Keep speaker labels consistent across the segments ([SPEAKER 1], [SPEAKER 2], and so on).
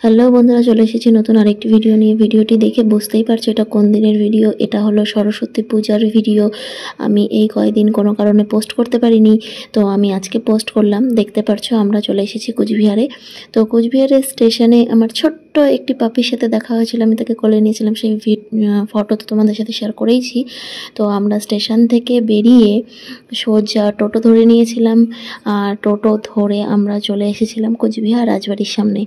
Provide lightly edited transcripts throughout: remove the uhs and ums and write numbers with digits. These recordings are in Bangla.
[SPEAKER 1] হ্যালো বন্ধুরা, চলে এসেছি নতুন আরেকটি ভিডিও নিয়ে। ভিডিওটি দেখে বুঝতেই পারছো এটা কোন দিনের ভিডিও। এটা হলো সরস্বতী পূজার ভিডিও। আমি এই কয়েকদিন কোনো কারণে পোস্ট করতে পারিনি, তো আমি আজকে পোস্ট করলাম। দেখতে পারছো আমরা চলে এসেছি কোচবিহারে। তো কোচবিহারের স্টেশনে আমার ছোট্ট একটি পাপির সাথে দেখা হয়েছিল, আমি তাকে কোলে নিয়েছিলাম। সেই ফটো তো তোমাদের সাথে শেয়ার করেইছি। তো আমরা স্টেশন থেকে বেরিয়ে সোজা টোটো ধরে নিয়েছিলাম, আর টোটো ধরে আমরা চলে এসেছিলাম কোচবিহার রাজবাড়ির সামনে।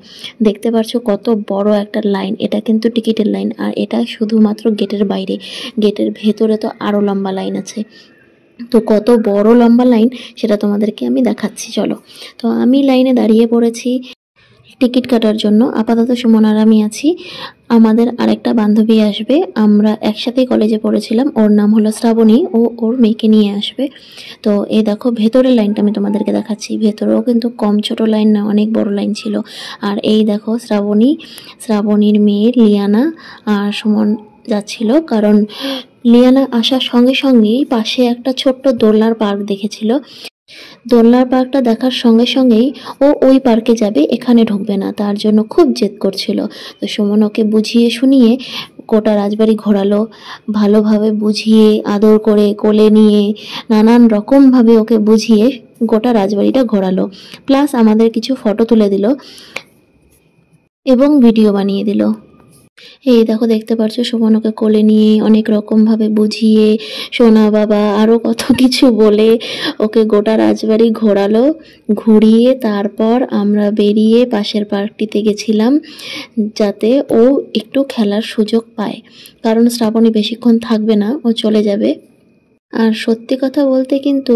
[SPEAKER 1] দেখতে পারছো কত বড় একটা লাইন, এটা কিন্তু টিকিটের লাইন, আর এটা শুধুমাত্র গেটের বাইরে। গেটের ভেতরে তো আরও লম্বা লাইন আছে। তো কত বড় লম্বা লাইন সেটা তোমাদেরকে আমি দেখাচ্ছি, চলো। তো আমি লাইনে দাঁড়িয়ে পড়েছি টিকিট কাটার জন্য। আপাতত সুমন আর আমি আছি, আমাদের আরেকটা বান্ধবী আসবে। আমরা একসাথেই কলেজে পড়েছিলাম, ওর নাম হলো শ্রাবণী। ও ওর মেয়েকে নিয়ে আসবে। তো এই দেখো ভেতরের লাইনটা আমি তোমাদেরকে দেখাচ্ছি। ভেতরেও কিন্তু কম ছোট লাইন না, অনেক বড় লাইন ছিল। আর এই দেখো শ্রাবণীর মেয়ে লিয়ানা আর সুমন যাচ্ছিল, কারণ লিয়ানা আসার সঙ্গে সঙ্গেই পাশে একটা ছোট্ট দোলনার পার্ক দেখেছিল। দোলনার পার্কটা দেখার সঙ্গে সঙ্গেই ও ওই পার্কে যাবে, এখানে ঢুকবে না, তার জন্য খুব জেদ করছিল। তো সুমন ওকে বুঝিয়ে শুনিয়ে গোটা রাজবাড়ি ঘোরালো, ভালোভাবে বুঝিয়ে আদর করে কোলে নিয়ে নানান রকমভাবে ওকে বুঝিয়ে গোটা রাজবাড়িটা ঘোরালো। প্লাস আমাদের কিছু ফটো তুলে দিল এবং ভিডিও বানিয়ে দিল। এই দেখো দেখতে পাচ্ছ সুমন ওকে কোলে নিয়ে অনেক রকমভাবে বুঝিয়ে সোনা বাবা আরও কত কিছু বলে ওকে গোটা রাজবাড়ি ঘোরালো। ঘুরিয়ে তারপর আমরা বেরিয়ে পাশের পার্কটিতে গেছিলাম, যাতে ও একটু খেলার সুযোগ পায়, কারণ শ্রাবণী বেশিক্ষণ থাকবে না, ও চলে যাবে। আর সত্যি কথা বলতে কিন্তু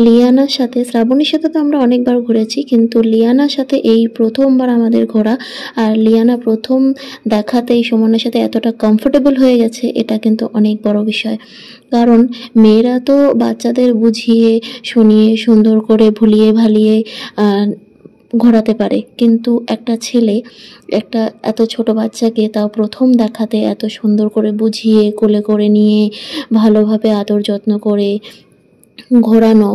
[SPEAKER 1] লিয়ানার সাথে, শ্রাবণীর সাথে তো আমরা অনেকবার ঘুরেছি, কিন্তু লিয়ানার সাথে এই প্রথমবার আমাদের ঘোরা। আর লিয়ানা প্রথম দেখাতেই সুমনের সাথে এতটা কমফোর্টেবল হয়ে গেছে, এটা কিন্তু অনেক বড় বিষয়। কারণ মেয়েরা তো বাচ্চাদের বুঝিয়ে শুনিয়ে সুন্দর করে ভুলিয়ে ভালিয়ে ঘোরাতে পারে, কিন্তু একটা ছেলে একটা এত ছোট বাচ্চাকে তাও প্রথম দেখাতে এত সুন্দর করে বুঝিয়ে কোলে করে নিয়ে ভালোভাবে আদর যত্ন করে ঘোরানো,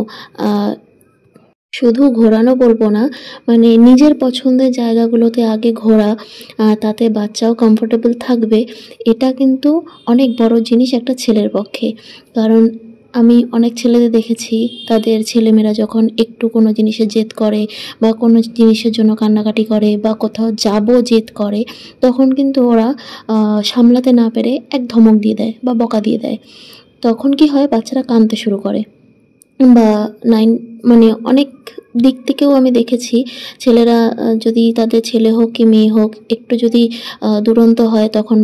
[SPEAKER 1] শুধু ঘোরানো বলবো না, মানে নিজের পছন্দের জায়গাগুলোতে আগে ঘোরা, তাতে বাচ্চাও কমফোর্টেবল থাকবে। এটা কিন্তু অনেক বড় জিনিস একটা ছেলের পক্ষে। কারণ আমি অনেক ছেলেদের দেখেছি, তাদের ছেলেমেয়েরা যখন একটু কোনো জিনিসে জেদ করে বা কোনো জিনিসের জন্য কান্নাকাটি করে বা কোথাও যাবো জেদ করে, তখন কিন্তু ওরা সামলাতে না পেরে এক ধমক দিয়ে দেয় বা বকা দিয়ে দেয়। তখন কি হয়, বাচ্চারা কাঁদতে শুরু করে। বা মানে অনেক দিক থেকেও আমি দেখেছি, ছেলেরা যদি তাদের ছেলে হোক কি মেয়ে হোক একটু যদি দুরন্ত হয়, তখন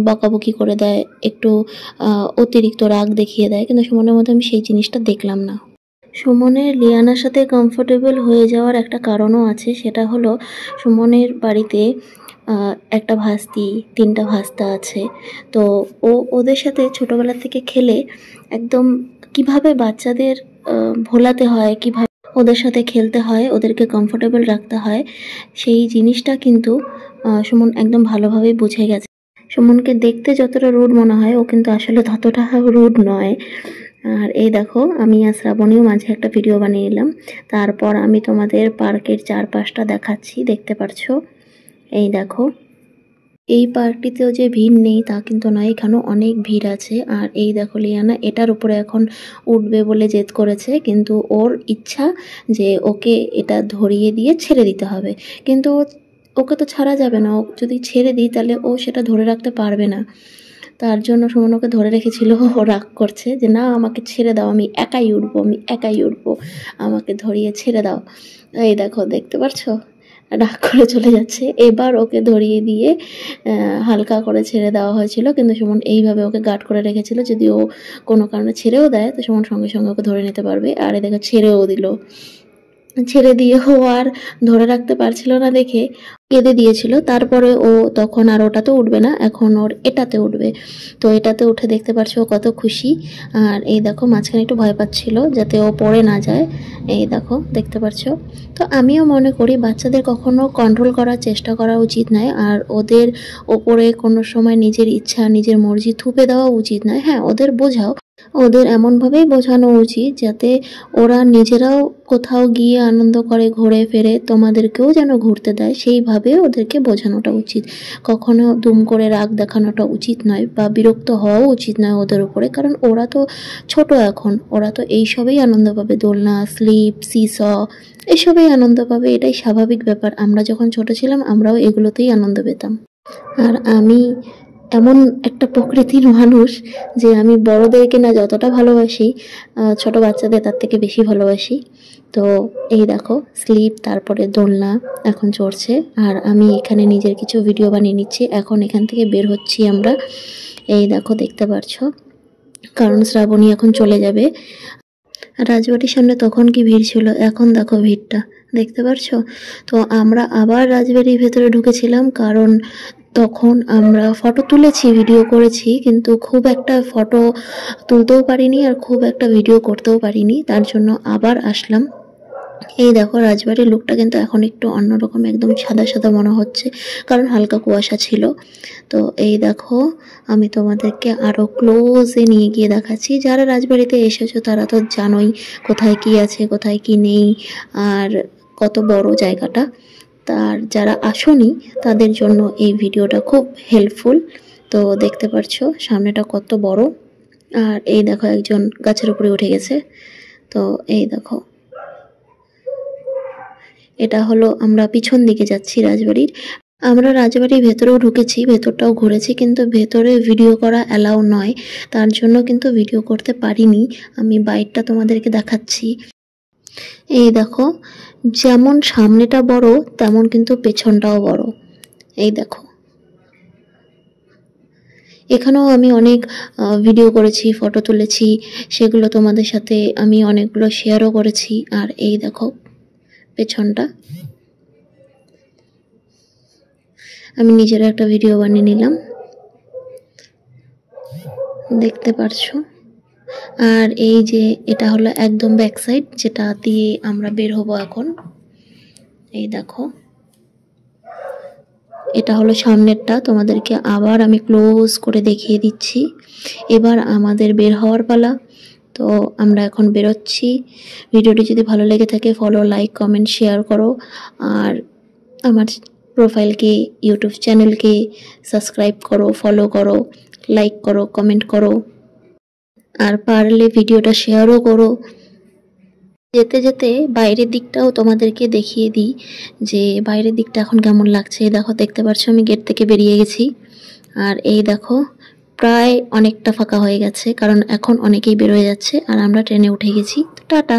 [SPEAKER 1] বকাবকি করে দেয়, একটু অতিরিক্ত রাগ দেখিয়ে দেয়। কিন্তু সুমনের মধ্যে আমি সেই জিনিসটা দেখলাম না। সুমনের লিয়ানার সাথে কমফোর্টেবল হয়ে যাওয়ার একটা কারণও আছে, সেটা হলো সুমনের বাড়িতে একটা ভাস্তি, 3টা ভাস্তা আছে। তো ওদের সাথে ছোটোবেলা থেকে খেলে একদম কিভাবে বাচ্চাদের ভোলাতে হয়, কিভাবে ওদের সাথে খেলতে হয়, ওদেরকে কমফোর্টেবল রাখতে হয়, সেই জিনিসটা কিন্তু সুমন একদম ভালোভাবেই বুঝে গেছে। সুমনকে দেখতে যতটা রুড মনে হয়, ও কিন্তু আসলে ততটা রুড নয়। আর এই দেখো আমি আর শ্রাবণীও মাঝে একটা ভিডিও বানিয়ে নিলাম। তারপর আমি তোমাদের পার্কের চারপাশটা দেখাচ্ছি, দেখতে পারছো। এই দেখো, এই পার্কটিতেও যে ভিড় নেই তা কিন্তু নয়, এখানেও অনেক ভিড় আছে। আর এই দেখো লিয়ানা এটার উপরে এখন উঠবে বলে জেদ করেছে, কিন্তু ওর ইচ্ছা যে ওকে এটা ধরিয়ে দিয়ে ছেড়ে দিতে হবে। কিন্তু ওকে তো ছাড়া যাবে না, ও যদি ছেড়ে দিই তাহলে ও সেটা ধরে রাখতে পারবে না। তার জন্য সুমন ওকে ধরে রেখেছিল। ও রাগ করছে যে না, আমাকে ছেড়ে দাও, আমি একাই উঠবো, আমাকে ধরিয়ে ছেড়ে দাও। এই দেখো দেখতে পারছো, রাগ করে চলে যাচ্ছে। এবার ওকে ধরিয়ে দিয়ে হালকা করে ছেড়ে দেওয়া হয়েছিল, কিন্তু সুমন এইভাবে ওকে গার্ড করে রেখেছিল, যদি ও কোনো কারণে ছেড়েও দেয় তো সুমন সঙ্গে সঙ্গে ওকে ধরে নিতে পারবে। আর এ দেখো ছেড়েও দিল, ছেড়ে দিয়ে ও আর ধরে রাখতে পারছিল না দেখে কেঁদে দিয়েছিল। তারপরে ও তখন আর ওটাতে উঠবে না, এখন ওর এটাতে উঠবে। তো এটাতে উঠে দেখতে পাচ্ছ ও কত খুশি। আর এই দেখো মাঝখানে একটু ভয় পাচ্ছিল যাতে ও পড়ে না যায়, এই দেখো দেখতে পাচ্ছ। তো আমিও মনে করি বাচ্চাদের কখনো কন্ট্রোল করার চেষ্টা করা উচিত নয়, আর ওদের ওপরে কোনো সময় নিজের ইচ্ছা নিজের মর্জি থুপে দেওয়া উচিত নয়। হ্যাঁ, ওদের বোঝাও, ওদের এমনভাবেই বোঝানো উচিত যাতে ওরা নিজেরাও কোথাও গিয়ে আনন্দ করে, ঘুরে ফেরে, তোমাদেরকেও যেন ঘুরতে দেয়, সেইভাবে ওদেরকে বোঝানোটা উচিত। কখনো দুম করে রাগ দেখানোটা উচিত নয় বা বিরক্ত হওয়াও উচিত নয় ওদের উপরে, কারণ ওরা তো ছোট এখন, ওরা তো এইসবেই আনন্দ পাবে, দোলনা, স্লিপ, সিস এসবেই আনন্দ পাবে, এটাই স্বাভাবিক ব্যাপার। আমরা যখন ছোট ছিলাম আমরাও এগুলোতেই আনন্দ পেতাম। আর আমি এমন একটা প্রকৃতির মানুষ যে আমি বড়দেরকে না যতটা ভালোবাসি, ছোট বাচ্চাদের তার থেকে বেশি ভালোবাসি। তো এই দেখো স্লিপ, তারপরে দোলনা এখন চড়ছে, আর আমি এখানে নিজের কিছু ভিডিও বানিয়ে নিচ্ছি। এখন এখান থেকে বের হচ্ছি আমরা, এই দেখো দেখতে পারছো, কারণ শ্রাবণী এখন চলে যাবে। রাজবাড়ির সামনে তখন কি ভিড় ছিল, এখন দেখো ভিড়টা দেখতে পারছো। তো আমরা আবার রাজবাড়ির ভেতরে ঢুকেছিলাম, কারণ তখন আমরা ফটো তুলেছি, ভিডিও করেছি, কিন্তু খুব একটা ফটো তুলতেও পারিনি আর খুব একটা ভিডিও করতেও পারিনি, তার জন্য আবার আসলাম। এই দেখো রাজবাড়ির লুকটা কিন্তু এখন একটু অন্যরকম, একদম সাদা সাদা মনে হচ্ছে, কারণ হালকা কুয়াশা ছিল। তো এই দেখো আমি তোমাদেরকে আরও ক্লোজে নিয়ে গিয়ে দেখাচ্ছি। যারা রাজবাড়িতে এসেছো তারা তো জানোই কোথায় কি আছে, কোথায় কি নেই, আর কত বড় জায়গাটা। তার যারা আসোনি তাদের জন্য এই ভিডিওটা খুব হেল্পফুল। তো দেখতে পাচ্ছো সামনেটা কত বড়, আর এই দেখো একজন গাছের উপরে উঠে গেছে। তো এই দেখো এটা হলো, আমরা পিছন দিকে যাচ্ছি রাজবাড়ির। আমরা রাজবাড়ির ভেতরেও ঢুকেছি, ভেতরটাও ঘুরেছি, কিন্তু ভেতরে ভিডিও করা অ্যালাউ নয়, তার জন্য কিন্তু ভিডিও করতে পারিনি। আমি বাইরটা তোমাদেরকে দেখাচ্ছি। এই দেখো যেমন সামনেটা বড় তেমন কিন্তু পেছনটাও বড়। এই দেখো এখানেও আমি অনেক ভিডিও করেছি, ফটো তুলেছি, সেগুলো তোমাদের সাথে আমি অনেকগুলো শেয়ারও করেছি। আর এই দেখো পেছনটা, আমি নিজের একটা ভিডিও বানিয়ে নিলাম, দেখতে পারছো। আর এই যে এটা হলো একদম ব্যাক সাইড, যেটা দিয়ে আমরা বের হবো এখন। এই দেখো এটা হলো সামনেরটা, তোমাদেরকে আবার আমি ক্লোজ করে দেখিয়ে দিচ্ছি। এবার আমাদের বের হওয়ার পালা। তো আমরা এখন বেরোচ্ছি। ভিডিওটি যদি ভালো লেগে থাকে ফলো, লাইক, কমেন্ট, শেয়ার করো। আর আমার প্রোফাইলকে, ইউটিউব চ্যানেলকে সাবস্ক্রাইব করো, ফলো করো, লাইক করো, কমেন্ট করো, আর পারলে ভিডিওটা শেয়ারও করো। যেতে যেতে বাইরের দিকটাও তোমাদেরকে দেখিয়ে দিই যে বাইরের দিকটা এখন কেমন লাগছে। দেখো দেখতে পাচ্ছ আমি গেট থেকে বেরিয়ে গেছি, আর এই দেখো প্রায় অনেকটা ফাঁকা হয়ে গেছে, কারণ এখন অনেকেই বের হয়ে যাচ্ছে আর আমরা ট্রেনে উঠে গেছি। টাটা।